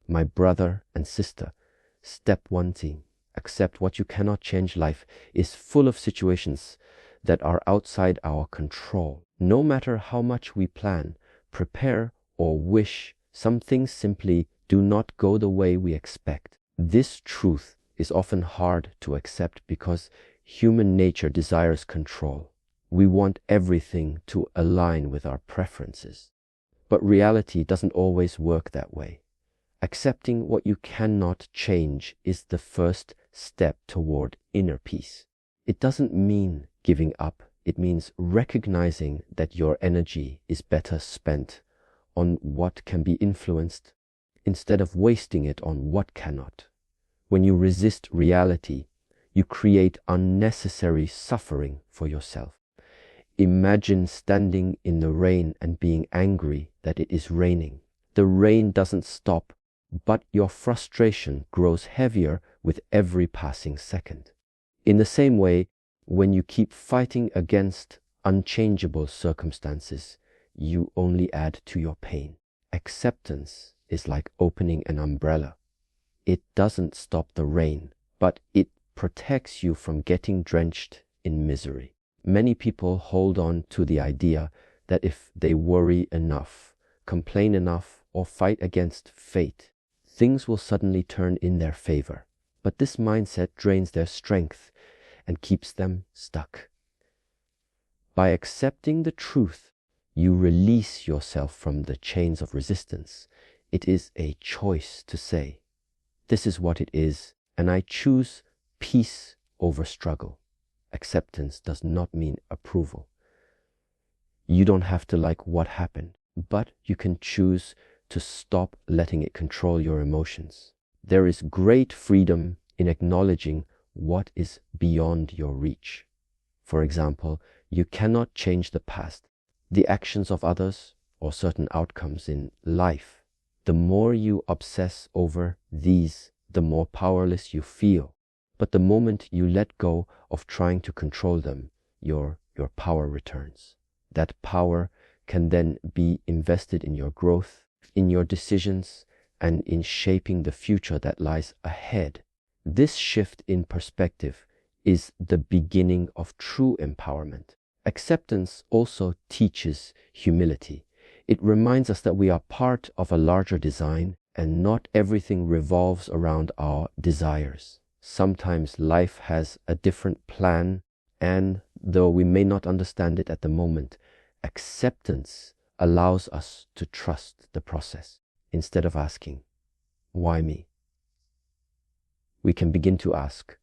My brother and sister, step 1 thing, accept what you cannot change. Life is full of situations that are outside our control. No matter how much we plan, prepare, or wish, some things simply do not go the way we expect. This truth is often hard to accept because human nature desires control. We want everything to align with our preferences. But reality doesn't always work that way. Accepting what you cannot change is the first step toward inner peace. It doesn't mean giving up. It means recognizing that your energy is better spent on what can be influenced instead of wasting it on what cannot. When you resist reality, you create unnecessary suffering for yourself. Imagine standing in the rain and being angry that it is raining. The rain doesn't stop, but your frustration grows heavier with every passing second. In the same way, when you keep fighting against unchangeable circumstances, you only add to your pain. Acceptance is like opening an umbrella. It doesn't stop the rain, but it protects you from getting drenched in misery. Many people hold on to the idea that if they worry enough, complain enough, or fight against fate, things will suddenly turn in their favor. But this mindset drains their strength and keeps them stuck. By accepting the truth, you release yourself from the chains of resistance. It is a choice to say, "This is what it is, and I choose peace over struggle." Acceptance does not mean approval. You don't have to like what happened, but you can choose to stop letting it control your emotions. There is great freedom in acknowledging what is beyond your reach. For example, you cannot change the past, the actions of others, or certain outcomes in life. The more you obsess over these, the more powerless you feel. But the moment you let go of trying to control them, your power returns. That power can then be invested in your growth, in your decisions, and in shaping the future that lies ahead. This shift in perspective is the beginning of true empowerment. Acceptance also teaches humility. It reminds us that we are part of a larger design, and not everything revolves around our desires. Sometimes life has a different plan, and though we may not understand it at the moment, acceptance allows us to trust the process. Instead of asking, "Why me?" we can begin to ask,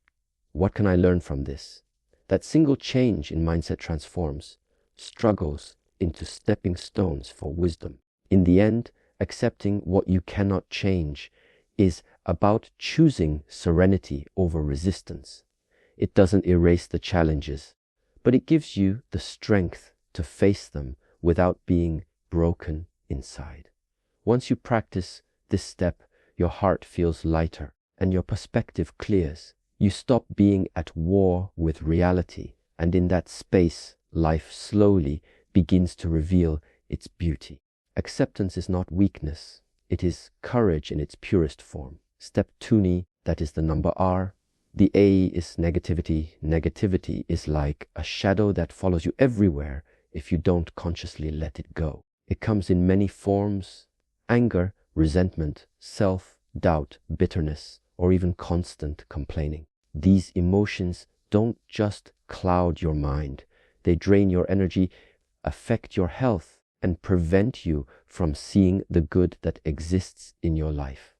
"What can I learn from this?" That single change in mindset transforms struggles into stepping stones for wisdom. In the end, accepting what you cannot change is about choosing serenity over resistance. It doesn't erase the challenges, but it gives you the strength to face them without being broken inside. Once you practice this step, your heart feels lighter and your perspective clears. You stop being at war with reality, and in that space, life slowly begins to reveal its beauty. Acceptance is not weakness. It is courage in its purest form. Step 2, that is the number R. The A is negativity. Negativity is like a shadow that follows you everywhere if you don't consciously let it go. It comes in many forms: anger, resentment, self-doubt, bitterness, or even constant complaining. These emotions don't just cloud your mind. They drain your energy, affect your health, and prevent you from seeing the good that exists in your life.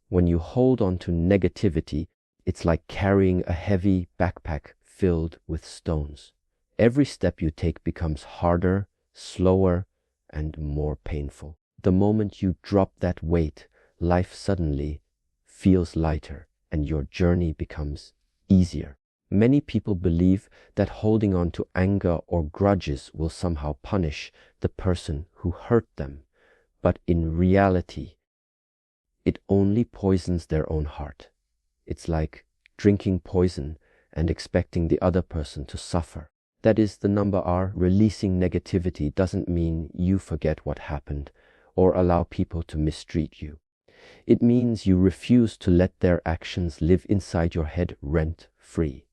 When you hold on to negativity, it's like carrying a heavy backpack filled with stones. Every step you take becomes harder, slower, and more painful. The moment you drop that weight, life suddenly feels lighter and your journey becomes easier. Many people believe that holding on to anger or grudges will somehow punish the person who hurt them, but in reality, it only poisons their own heart. It's like drinking poison and expecting the other person to suffer. That is the number R. Releasing negativity doesn't mean you forget what happened or allow people to mistreat you. It means you refuse to let their actions live inside your head rent-free.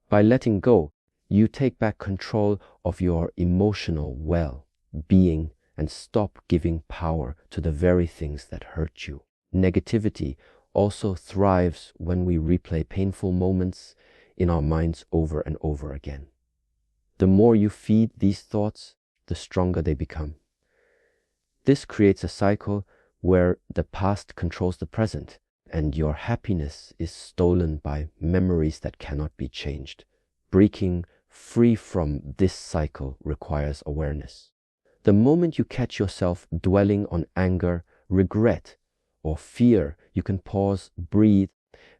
By letting go, you take back control of your emotional well-being and stop giving power to the very things that hurt you. Negativity also thrives when we replay painful moments in our minds over and over again. The more you feed these thoughts, the stronger they become. This creates a cycle where the past controls the present, and your happiness is stolen by memories that cannot be changed. Breaking free from this cycle requires awareness. The moment you catch yourself dwelling on anger, regret, or fear, you can pause, breathe,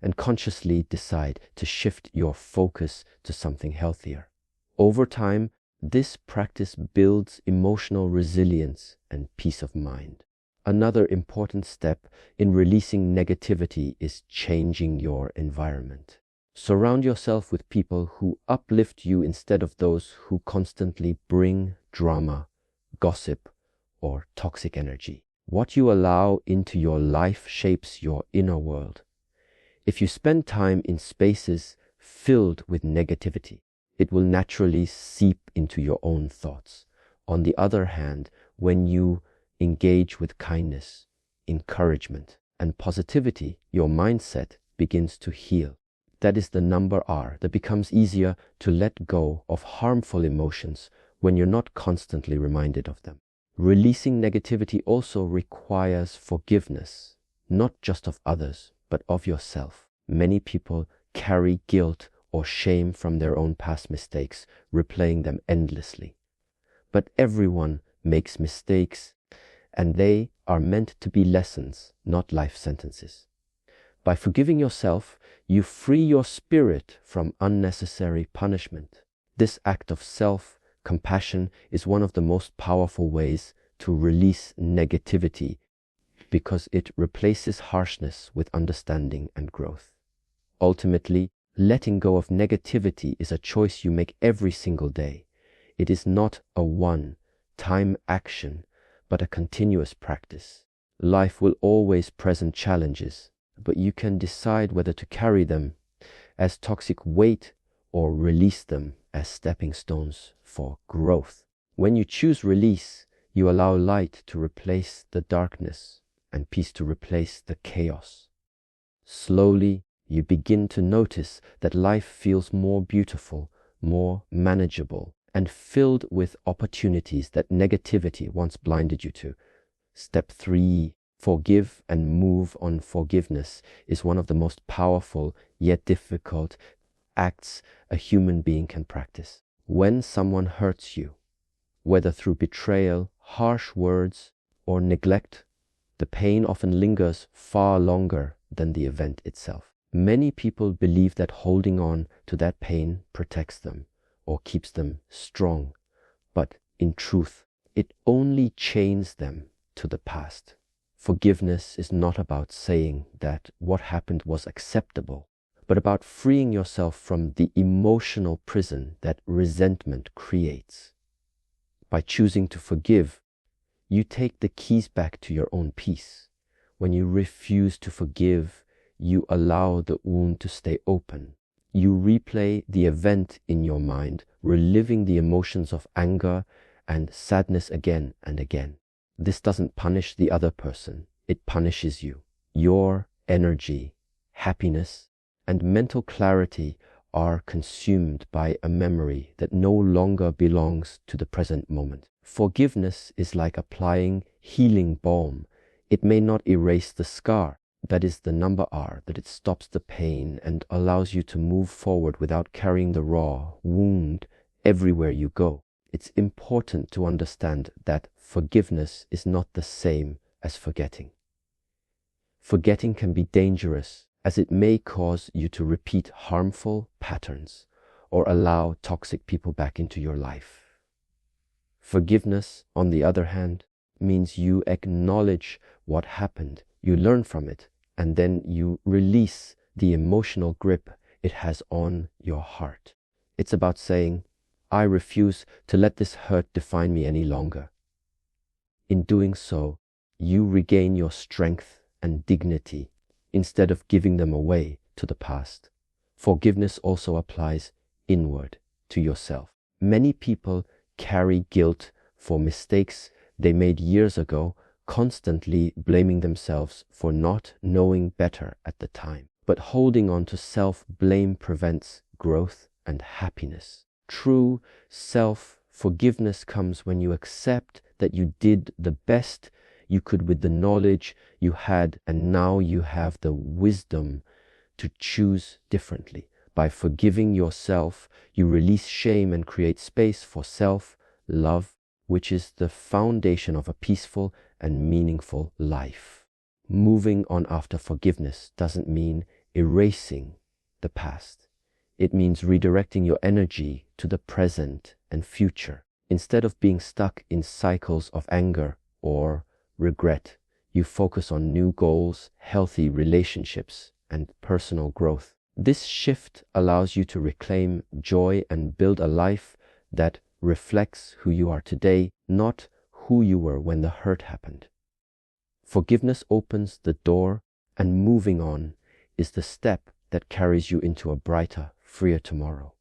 and consciously decide to shift your focus to something healthier. Over time, this practice builds emotional resilience and peace of mind. Another important step in releasing negativity is changing your environment. Surround yourself with people who uplift you instead of those who constantly bring drama, gossip, or toxic energy. What you allow into your life shapes your inner world. If you spend time in spaces filled with negativity, it will naturally seep into your own thoughts. On the other hand, when you engage with kindness, encouragement, and positivity, your mindset begins to heal. That is the number R that becomes easier to let go of harmful emotions when you're not constantly reminded of them. Releasing negativity also requires forgiveness, not just of others, but of yourself. Many people carry guilt or shame from their own past mistakes, replaying them endlessly. But everyone makes mistakes, and they are meant to be lessons, not life sentences. By forgiving yourself, you free your spirit from unnecessary punishment. This act of self-compassion is one of the most powerful ways to release negativity because it replaces harshness with understanding and growth. Ultimately, letting go of negativity is a choice you make every single day. It is not a one-time action, but a continuous practice. Life will always present challenges, but you can decide whether to carry them as toxic weight or release them as stepping stones for growth. When you choose release, you allow light to replace the darkness and peace to replace the chaos. Slowly, you begin to notice that life feels more beautiful, more manageable, and filled with opportunities that negativity once blinded you to. Step 3, forgive and move on. Forgiveness is one of the most powerful yet difficult acts a human being can practice. When someone hurts you, whether through betrayal, harsh words, or neglect, the pain often lingers far longer than the event itself. Many people believe that holding on to that pain protects them or keeps them strong, but in truth, it only chains them to the past. Forgiveness is not about saying that what happened was acceptable, but about freeing yourself from the emotional prison that resentment creates. By choosing to forgive, you take the keys back to your own peace. When you refuse to forgive, you allow the wound to stay open. You replay the event in your mind, reliving the emotions of anger and sadness again and again. This doesn't punish the other person, it punishes you. Your energy, happiness, and mental clarity are consumed by a memory that no longer belongs to the present moment. Forgiveness is like applying healing balm. It may not erase the scar, that is the number R, that it stops the pain and allows you to move forward without carrying the raw wound everywhere you go. It's important to understand that forgiveness is not the same as forgetting. Forgetting can be dangerous, as it may cause you to repeat harmful patterns or allow toxic people back into your life. Forgiveness, on the other hand, means you acknowledge what happened, you learn from it, and then you release the emotional grip it has on your heart. It's about saying, I refuse to let this hurt define me any longer. In doing so, you regain your strength and dignity instead of giving them away to the past. Forgiveness also applies inward to yourself. Many people carry guilt for mistakes they made years ago, constantly blaming themselves for not knowing better at the time. But holding on to self-blame prevents growth and happiness. True self-forgiveness comes when you accept that you did the best you could with the knowledge you had, and now you have the wisdom to choose differently. By forgiving yourself, you release shame and create space for self-love, which is the foundation of a peaceful and meaningful life. Moving on after forgiveness doesn't mean erasing the past. It means redirecting your energy to the present and future. Instead of being stuck in cycles of anger or regret, you focus on new goals, healthy relationships, and personal growth. This shift allows you to reclaim joy and build a life that reflects who you are today, not who you were when the hurt happened. Forgiveness opens the door, and moving on is the step that carries you into a brighter, freer tomorrow.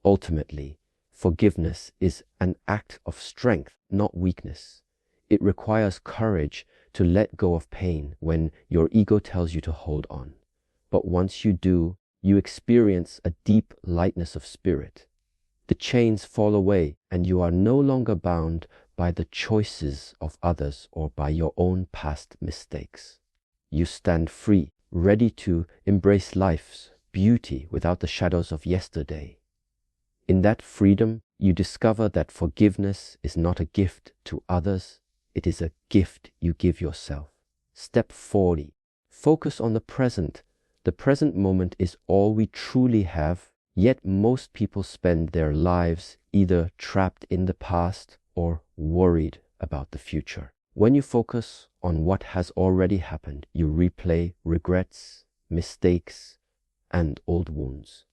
Ultimately, forgiveness is an act of strength, not weakness. It requires courage to let go of pain when your ego tells you to hold on. But once you do, you experience a deep lightness of spirit. The chains fall away, and you are no longer bound by the choices of others or by your own past mistakes. You stand free, ready to embrace life's beauty without the shadows of yesterday. In that freedom, you discover that forgiveness is not a gift to others, it is a gift you give yourself. Step 40. Focus on the present. The present moment is all we truly have, yet most people spend their lives either trapped in the past or worried about the future. When you focus on what has already happened, you replay regrets, mistakes, and old wounds.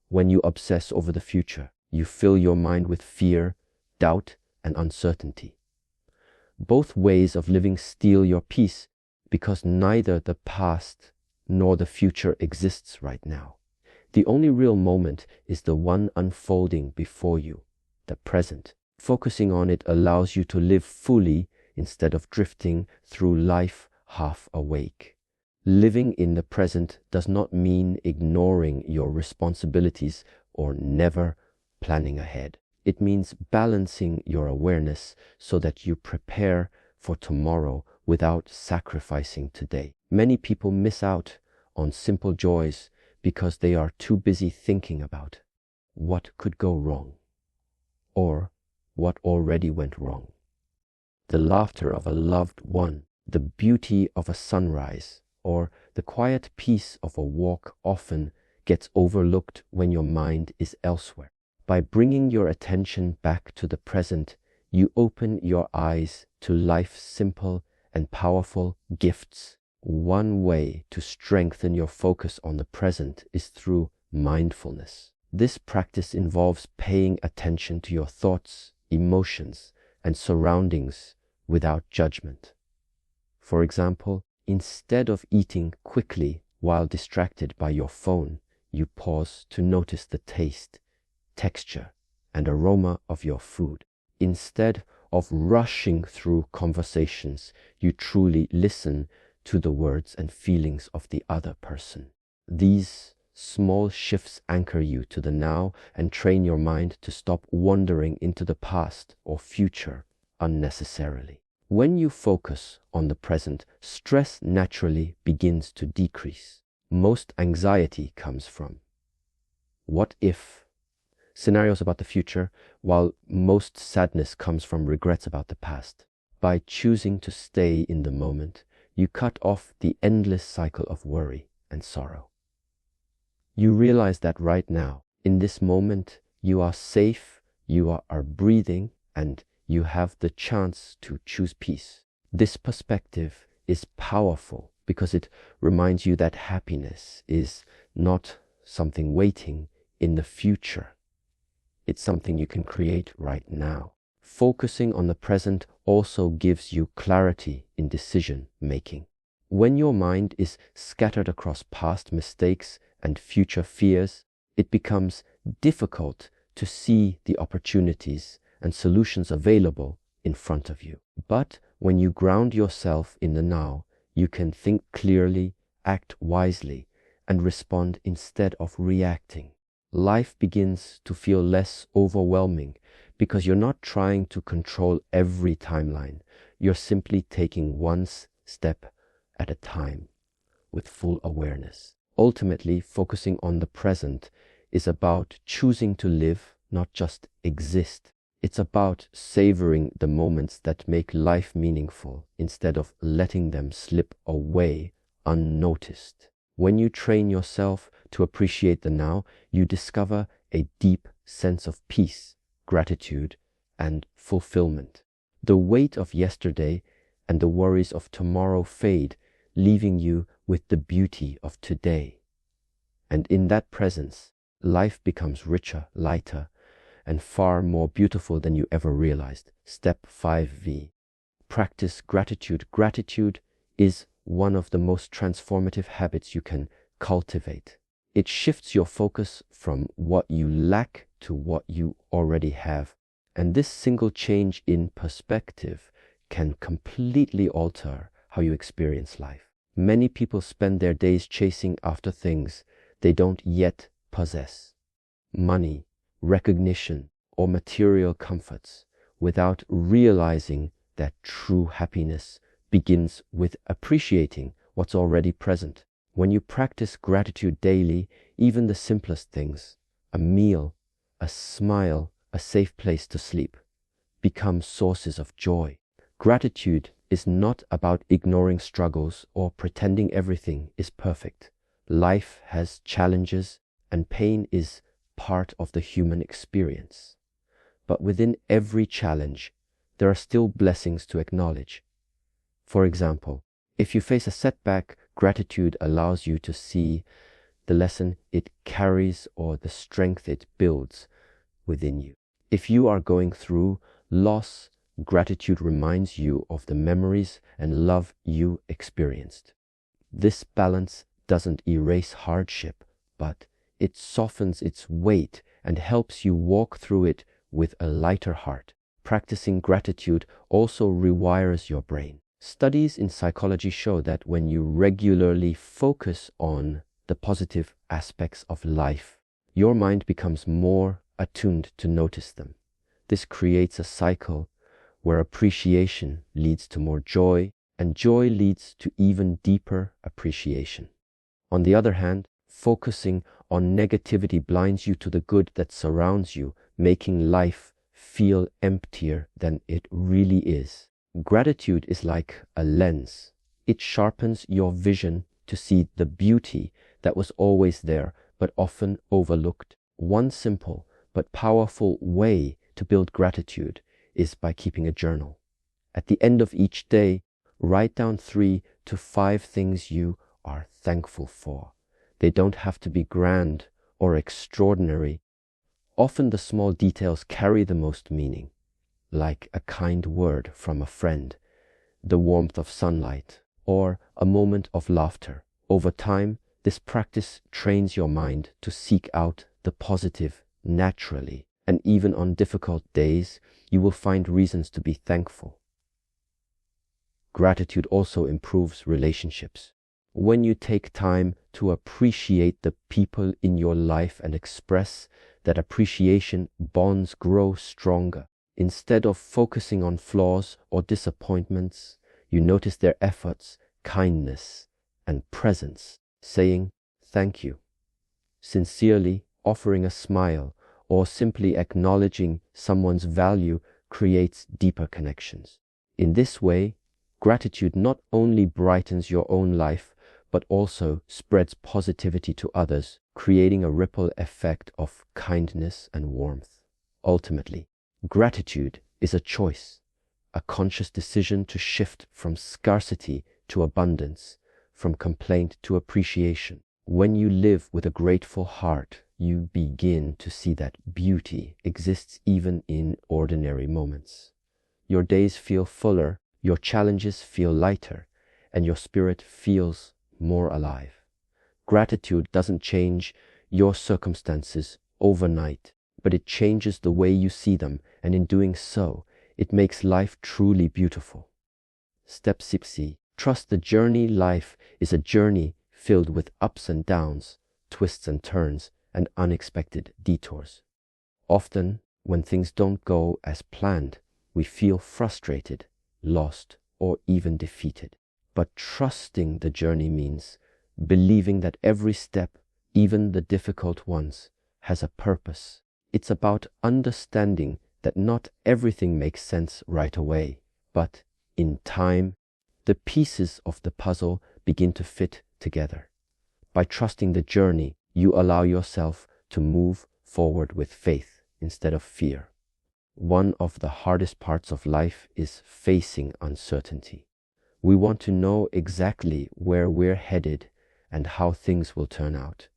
When you obsess over the future, you fill your mind with fear, doubt, and uncertainty. Both ways of living steal your peace because neither the past nor the future exists right now. The only real moment is the one unfolding before you, the present. Focusing on it allows you to live fully instead of drifting through life half awake. Living in the present does not mean ignoring your responsibilities or never planning ahead. It means balancing your awareness so that you prepare for tomorrow without sacrificing today. Many people miss out on simple joys because they are too busy thinking about what could go wrong or what already went wrong. The laughter of a loved one, the beauty of a sunrise, or the quiet peace of a walk often gets overlooked when your mind is elsewhere. By bringing your attention back to the present, you open your eyes to life's simple and powerful gifts. One way to strengthen your focus on the present is through mindfulness. This practice involves paying attention to your thoughts, emotions, and surroundings without judgment. For example, instead of eating quickly while distracted by your phone, you pause to notice the taste, texture, and aroma of your food. Instead of rushing through conversations, you truly listen to the words and feelings of the other person. These small shifts anchor you to the now and train your mind to stop wandering into the past or future unnecessarily. When you focus on the present, stress naturally begins to decrease. Most anxiety comes from what if scenarios about the future, while most sadness comes from regrets about the past. By choosing to stay in the moment, you cut off the endless cycle of worry and sorrow. You realize that right now, in this moment, you are safe, you are breathing, and you have the chance to choose peace. This perspective is powerful because it reminds you that happiness is not something waiting in the future. It's something you can create right now. Focusing on the present also gives you clarity in decision making. When your mind is scattered across past mistakes and future fears, it becomes difficult to see the opportunities and solutions available in front of you. But when you ground yourself in the now, you can think clearly, act wisely, and respond instead of reacting. Life begins to feel less overwhelming because you're not trying to control every timeline. You're simply taking one step at a time with full awareness. Ultimately, focusing on the present is about choosing to live, not just exist. It's about savoring the moments that make life meaningful instead of letting them slip away unnoticed. When you train yourself to appreciate the now, you discover a deep sense of peace, gratitude, and fulfillment. The weight of yesterday and the worries of tomorrow fade, leaving you with the beauty of today. And in that presence, life becomes richer, lighter, and far more beautiful than you ever realized. Step 5V. Practice gratitude. Gratitude is one of the most transformative habits you can cultivate. It shifts your focus from what you lack to what you already have. And this single change in perspective can completely alter how you experience life. Many people spend their days chasing after things they don't yet possess. Money, recognition, or material comforts, without realizing that true happiness begins with appreciating what's already present. When you practice gratitude daily, even the simplest things, a meal, a smile, a safe place to sleep, become sources of joy. Gratitude is not about ignoring struggles or pretending everything is perfect. Life has challenges, and pain is part of the human experience. But within every challenge, there are still blessings to acknowledge. For example, if you face a setback, gratitude allows you to see the lesson it carries or the strength it builds within you. If you are going through loss, gratitude reminds you of the memories and love you experienced. This balance doesn't erase hardship, but it softens its weight and helps you walk through it with a lighter heart. Practicing gratitude also rewires your brain. Studies in psychology show that when you regularly focus on the positive aspects of life, your mind becomes more attuned to notice them. This creates a cycle where appreciation leads to more joy, and joy leads to even deeper appreciation. On the other hand, focusing on negativity blinds you to the good that surrounds you, making life feel emptier than it really is. Gratitude is like a lens. It sharpens your vision to see the beauty that was always there, but often overlooked. One simple but powerful way to build gratitude is by keeping a journal. At the end of each day, write down 3 to 5 things you are thankful for. They don't have to be grand or extraordinary. Often the small details carry the most meaning, like a kind word from a friend, the warmth of sunlight, or a moment of laughter. Over time, this practice trains your mind to seek out the positive naturally, and even on difficult days, you will find reasons to be thankful. Gratitude also improves relationships. When you take time to appreciate the people in your life and express that appreciation, bonds grow stronger. Instead of focusing on flaws or disappointments, you notice their efforts, kindness, and presence, saying thank you. Sincerely offering a smile or simply acknowledging someone's value creates deeper connections. In this way, gratitude not only brightens your own life, but also spreads positivity to others, creating a ripple effect of kindness and warmth. Ultimately, gratitude is a choice, a conscious decision to shift from scarcity to abundance, from complaint to appreciation. When you live with a grateful heart, you begin to see that beauty exists even in ordinary moments. Your days feel fuller, your challenges feel lighter, and your spirit feels more alive. Gratitude doesn't change your circumstances overnight, but it changes the way you see them, and in doing so, it makes life truly beautiful. Step 6. Trust the journey. Life is a journey filled with ups and downs, twists and turns, and unexpected detours. Often, when things don't go as planned, we feel frustrated, lost, or even defeated. But trusting the journey means believing that every step, even the difficult ones, has a purpose. It's about understanding that not everything makes sense right away, but in time, the pieces of the puzzle begin to fit together. By trusting the journey, you allow yourself to move forward with faith instead of fear. One of the hardest parts of life is facing uncertainty. We want to know exactly where we're headed and how things will turn out.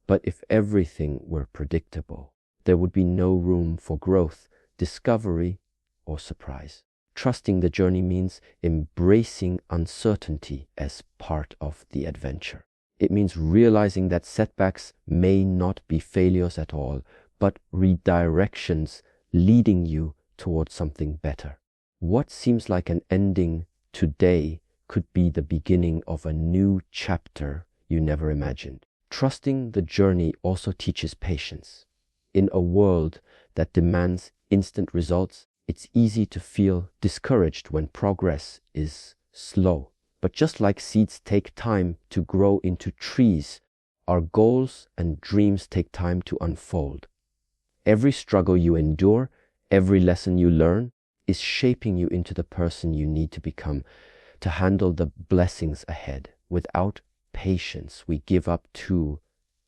But if everything were predictable, there would be no room for growth, discovery, or surprise. Trusting the journey means embracing uncertainty as part of the adventure. It means realizing that setbacks may not be failures at all, but redirections leading you towards something better. What seems like an ending today could be the beginning of a new chapter you never imagined. Trusting the journey also teaches patience. In a world that demands instant results, it's easy to feel discouraged when progress is slow. But just like seeds take time to grow into trees, our goals and dreams take time to unfold. Every struggle you endure, every lesson you learn, is shaping you into the person you need to become to handle the blessings ahead. Without patience, we give up too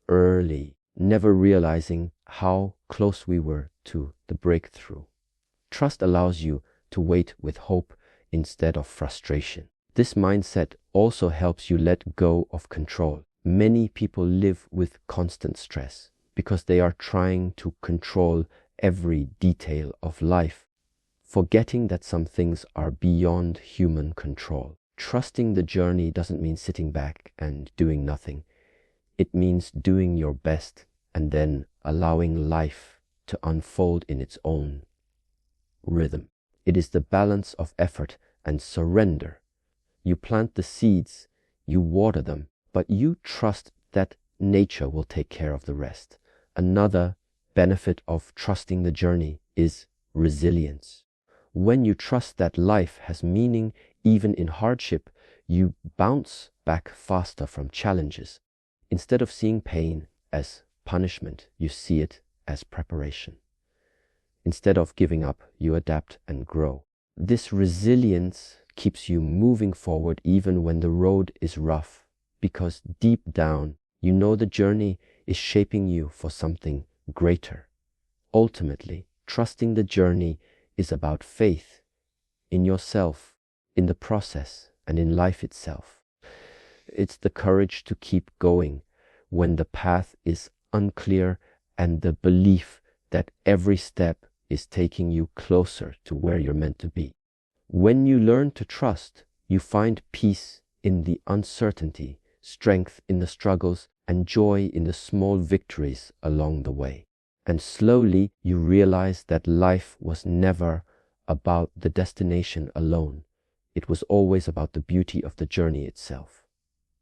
early, never realizing how close we were to the breakthrough. Trust allows you to wait with hope instead of frustration. This mindset also helps you let go of control. Many people live with constant stress because they are trying to control every detail of life, forgetting that some things are beyond human control. Trusting the journey doesn't mean sitting back and doing nothing. It means doing your best and then allowing life to unfold in its own rhythm. It is the balance of effort and surrender. You plant the seeds, you water them, but you trust that nature will take care of the rest. Another benefit of trusting the journey is resilience. When you trust that life has meaning even in hardship, you bounce back faster from challenges. Instead of seeing pain as punishment, you see it as preparation. Instead of giving up, you adapt and grow. This resilience keeps you moving forward even when the road is rough, because deep down, you know the journey is shaping you for something greater. Ultimately, trusting the journey is about faith in yourself, in the process, and in life itself. It's the courage to keep going when the path is unclear and the belief that every step is taking you closer to where you're meant to be. When you learn to trust, you find peace in the uncertainty, strength in the struggles, and joy in the small victories along the way. And slowly you realize that life was never about the destination alone. It was always about the beauty of the journey itself.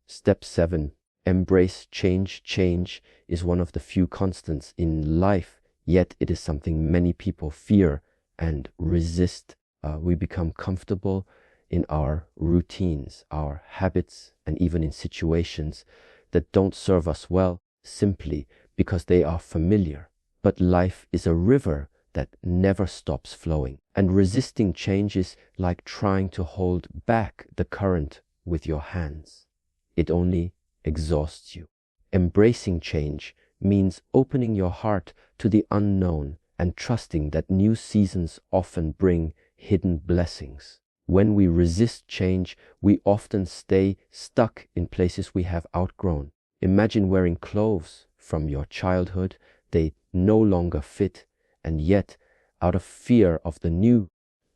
Step 7. Embrace change. Change is one of the few constants in life, yet it is something many people fear and resist. We become comfortable in our routines, our habits, and even in situations that don't serve us well simply because they are familiar. But life is a river that never stops flowing, and resisting change is like trying to hold back the current with your hands. It only exhausts you. Embracing change means opening your heart to the unknown and trusting that new seasons often bring hidden blessings. When we resist change, we often stay stuck in places we have outgrown. Imagine wearing clothes from your childhood. They no longer fit, and yet, out of fear of the new,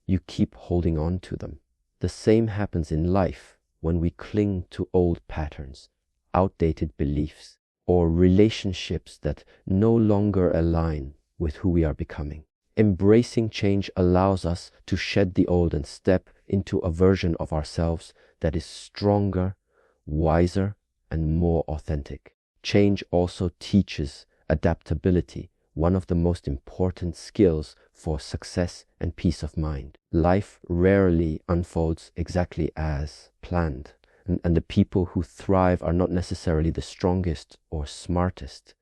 you keep holding on to them. The same happens in life. when we cling to old patterns, outdated beliefs, or relationships that no longer align with who we are becoming. Embracing change allows us to shed the old and step into a version of ourselves that is stronger, wiser, and more authentic. Change also teaches adaptability, one of the most important skills for success and peace of mind. Life rarely unfolds exactly as planned, and the people who thrive are not necessarily the strongest or smartest,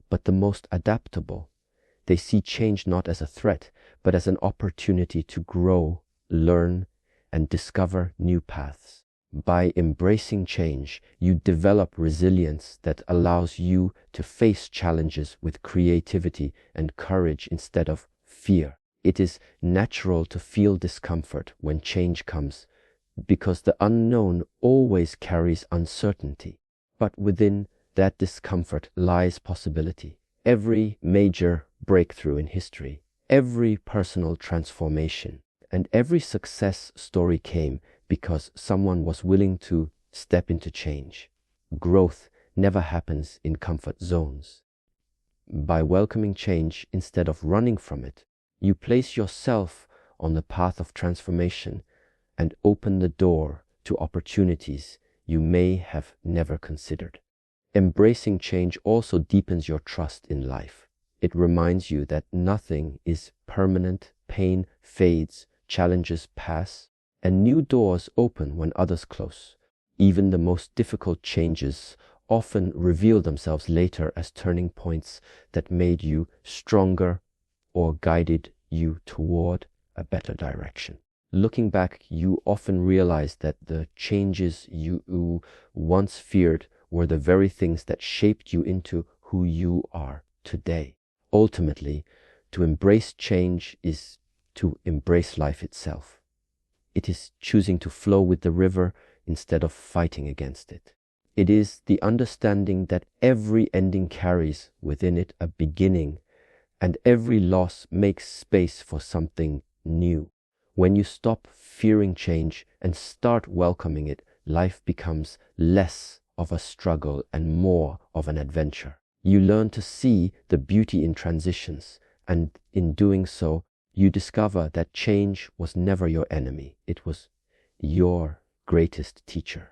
but the most adaptable. They see change not as a threat, but as an opportunity to grow, learn, and discover new paths. By embracing change, you develop resilience that allows you to face challenges with creativity and courage instead of fear. It is natural to feel discomfort when change comes, because the unknown always carries uncertainty. But within that discomfort lies possibility. Every major breakthrough in history, every personal transformation, and every success story came because someone was willing to step into change. Growth never happens in comfort zones. By welcoming change instead of running from it, you place yourself on the path of transformation and open the door to opportunities you may have never considered. Embracing change also deepens your trust in life. It reminds you that nothing is permanent, pain fades, challenges pass, and new doors open when others close. Even the most difficult changes often reveal themselves later as turning points that made you stronger or guided you toward a better direction. Looking back, you often realize that the changes you once feared were the very things that shaped you into who you are today. Ultimately, to embrace change is to embrace life itself. It is choosing to flow with the river instead of fighting against it. It is the understanding that every ending carries within it a beginning, and every loss makes space for something new. When you stop fearing change and start welcoming it, life becomes less of a struggle and more of an adventure. You learn to see the beauty in transitions, and in doing so, you discover that change was never your enemy. It was your greatest teacher.